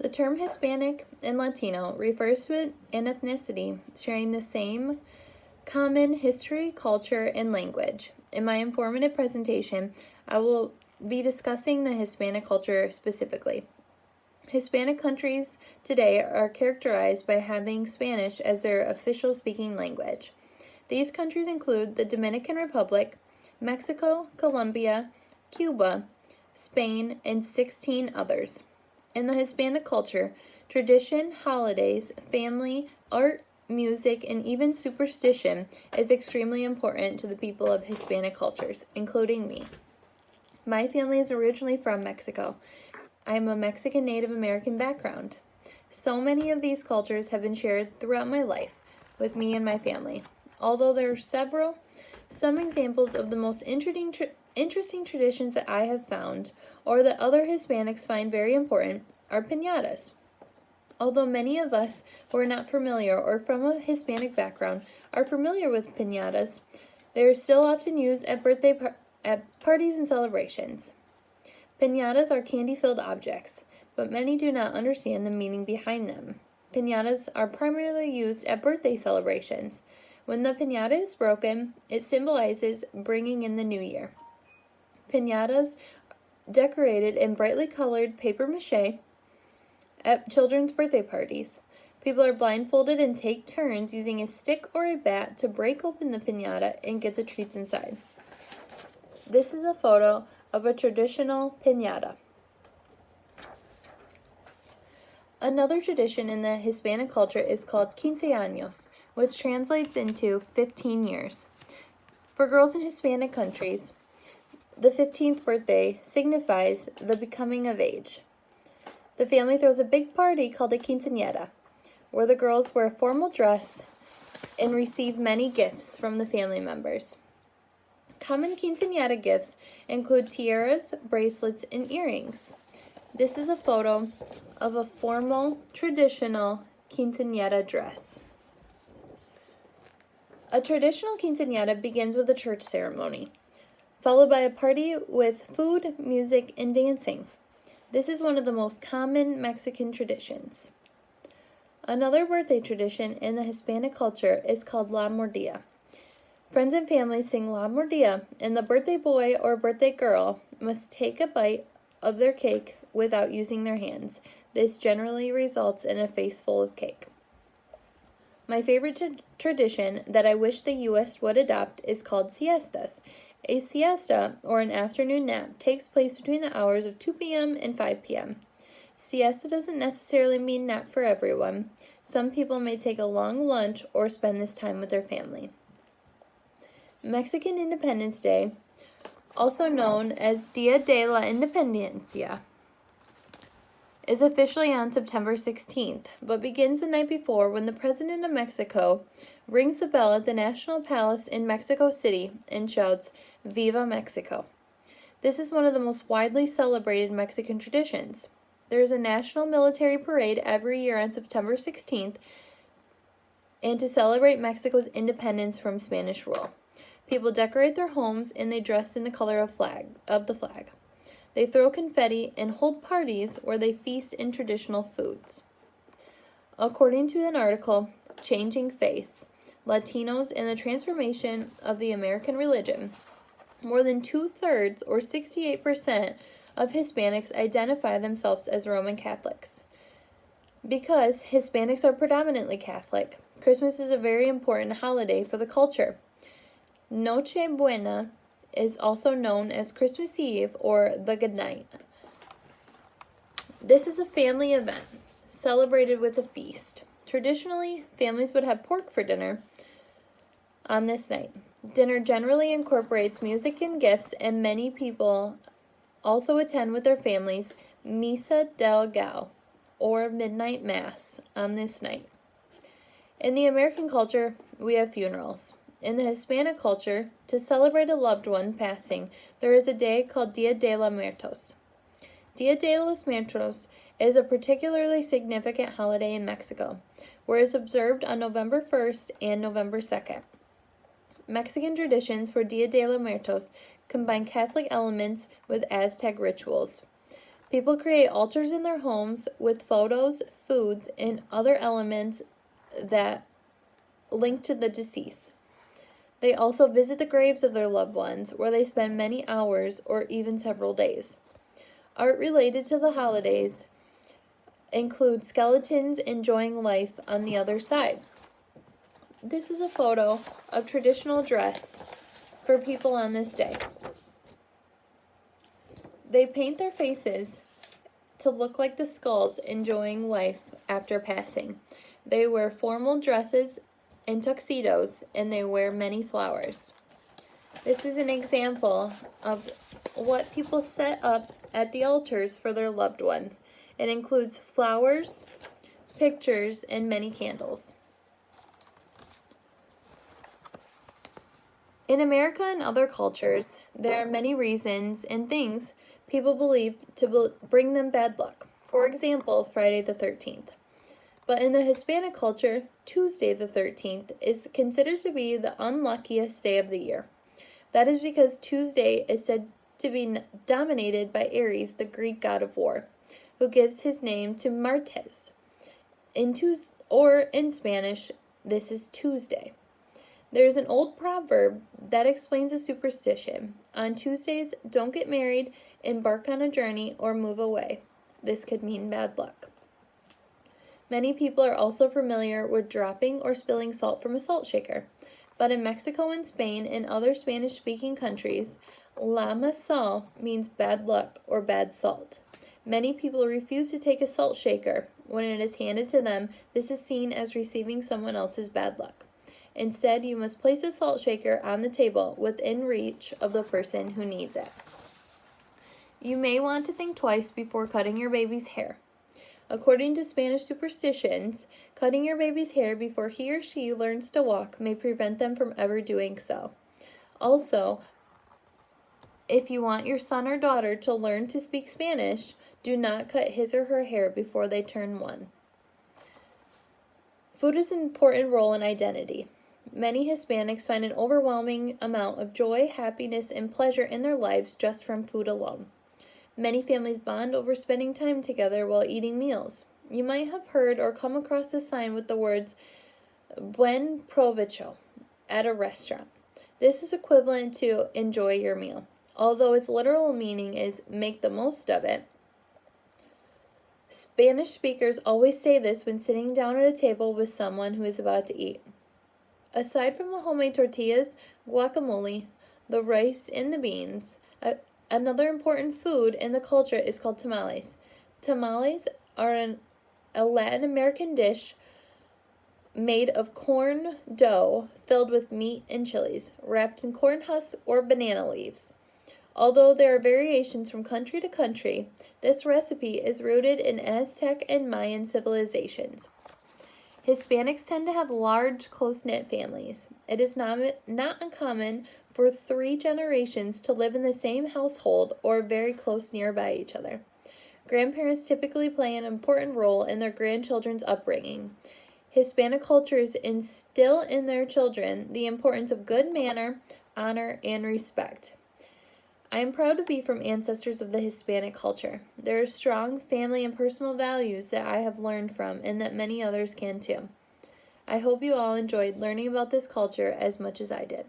The term Hispanic and Latino refers to an ethnicity sharing the same common history, culture, and language. In my informative presentation, I will be discussing the Hispanic culture specifically. Hispanic countries today are characterized by having Spanish as their official speaking language. These countries include the Dominican Republic, Mexico, Colombia, Cuba, Spain, and 16 others. In the Hispanic culture, tradition, holidays, family, art, music, and even superstition is extremely important to the people of Hispanic cultures, including me. My family is originally from Mexico. I am a Mexican Native American background. So many of these cultures have been shared throughout my life with me and my family. Although there are some examples of the most interesting traditions that I have found, or that other Hispanics find very important, are piñatas. Although many of us who are not familiar or from a Hispanic background are familiar with piñatas, they are still often used at parties and celebrations. Piñatas are candy-filled objects, but many do not understand the meaning behind them. Piñatas are primarily used at birthday celebrations. When the piñata is broken, it symbolizes bringing in the new year. Piñatas decorated in brightly colored paper mache at children's birthday parties. People are blindfolded and take turns using a stick or a bat to break open the piñata and get the treats inside. This is a photo of a traditional piñata. Another tradition in the Hispanic culture is called 15 años, which translates into 15 years. For girls in Hispanic countries, the 15th birthday signifies the becoming of age. The family throws a big party called a quinceañera, where the girls wear a formal dress and receive many gifts from the family members. Common quinceañera gifts include tiaras, bracelets, and earrings. This is a photo of a formal, traditional quinceañera dress. A traditional quinceañera begins with a church ceremony, followed by a party with food, music, and dancing. This is one of the most common Mexican traditions. Another birthday tradition in the Hispanic culture is called La Mordida. Friends and family sing La Mordida, and the birthday boy or birthday girl must take a bite of their cake without using their hands. This generally results in a face full of cake. My favorite tradition that I wish the U.S. would adopt is called siestas. A siesta, or an afternoon nap, takes place between the hours of 2 p.m. and 5 p.m. Siesta doesn't necessarily mean nap for everyone. Some people may take a long lunch or spend this time with their family. Mexican Independence Day, also known as Dia de la Independencia, is officially on September 16th, but begins the night before when the President of Mexico rings the bell at the National Palace in Mexico City and shouts, "Viva Mexico." This is one of the most widely celebrated Mexican traditions. There is a national military parade every year on September 16th and to celebrate Mexico's independence from Spanish rule. People decorate their homes and they dress in the color of the flag. They throw confetti and hold parties where they feast in traditional foods. According to an article, Changing Faiths, Latinos and the Transformation of the American Religion, more than 2/3, or 68%, of Hispanics identify themselves as Roman Catholics. Because Hispanics are predominantly Catholic, Christmas is a very important holiday for the culture. Noche Buena is also known as Christmas Eve or the Good Night. This is a family event celebrated with a feast. Traditionally, families would have pork for dinner on this night. Dinner generally incorporates music and gifts, and many people also attend with their families Misa del Gall, or midnight mass, on this night. In the American culture, we have funerals. In the Hispanic culture, to celebrate a loved one passing, there is a day called Dia de los Muertos. Dia de los Muertos is a particularly significant holiday in Mexico, where it is observed on November 1st and November 2nd. Mexican traditions for Dia de los Muertos combine Catholic elements with Aztec rituals. People create altars in their homes with photos, foods, and other elements that link to the deceased. They also visit the graves of their loved ones, where they spend many hours or even several days. Art related to the holidays include skeletons enjoying life on the other side. This is a photo of traditional dress for people on this day. They paint their faces to look like the skulls enjoying life after passing. They wear formal dresses and tuxedos, and they wear many flowers. This is an example of what people set up at the altars for their loved ones. It includes flowers, pictures, and many candles. In America and other cultures, there are many reasons and things people believe to bring them bad luck. For example, Friday the 13th. But in the Hispanic culture, Tuesday the 13th is considered to be the unluckiest day of the year. That is because Tuesday is said to be dominated by Ares, the Greek god of war, who gives his name to Martes. In Spanish, this is Tuesday. There is an old proverb that explains a superstition. On Tuesdays, don't get married, embark on a journey, or move away. This could mean bad luck. Many people are also familiar with dropping or spilling salt from a salt shaker. But in Mexico and Spain and other Spanish-speaking countries, la sal means bad luck or bad salt. Many people refuse to take a salt shaker. When it is handed to them, this is seen as receiving someone else's bad luck. Instead, you must place a salt shaker on the table within reach of the person who needs it. You may want to think twice before cutting your baby's hair. According to Spanish superstitions, cutting your baby's hair before he or she learns to walk may prevent them from ever doing so. Also, if you want your son or daughter to learn to speak Spanish, do not cut his or her hair before they turn 1. Food is an important role in identity. Many Hispanics find an overwhelming amount of joy, happiness, and pleasure in their lives just from food alone. Many families bond over spending time together while eating meals. You might have heard or come across a sign with the words Buen provecho at a restaurant. This is equivalent to enjoy your meal. Although its literal meaning is make the most of it, Spanish speakers always say this when sitting down at a table with someone who is about to eat. Aside from the homemade tortillas, guacamole, the rice, and the beans, another important food in the culture is called tamales. Tamales are a Latin American dish made of corn dough filled with meat and chilies, wrapped in corn husks or banana leaves. Although there are variations from country to country, this recipe is rooted in Aztec and Mayan civilizations. Hispanics tend to have large, close-knit families. It is not uncommon for 3 generations to live in the same household or very close nearby each other. Grandparents typically play an important role in their grandchildren's upbringing. Hispanic cultures instill in their children the importance of good manner, honor, and respect. I am proud to be from ancestors of the Hispanic culture. There are strong family and personal values that I have learned from and that many others can too. I hope you all enjoyed learning about this culture as much as I did.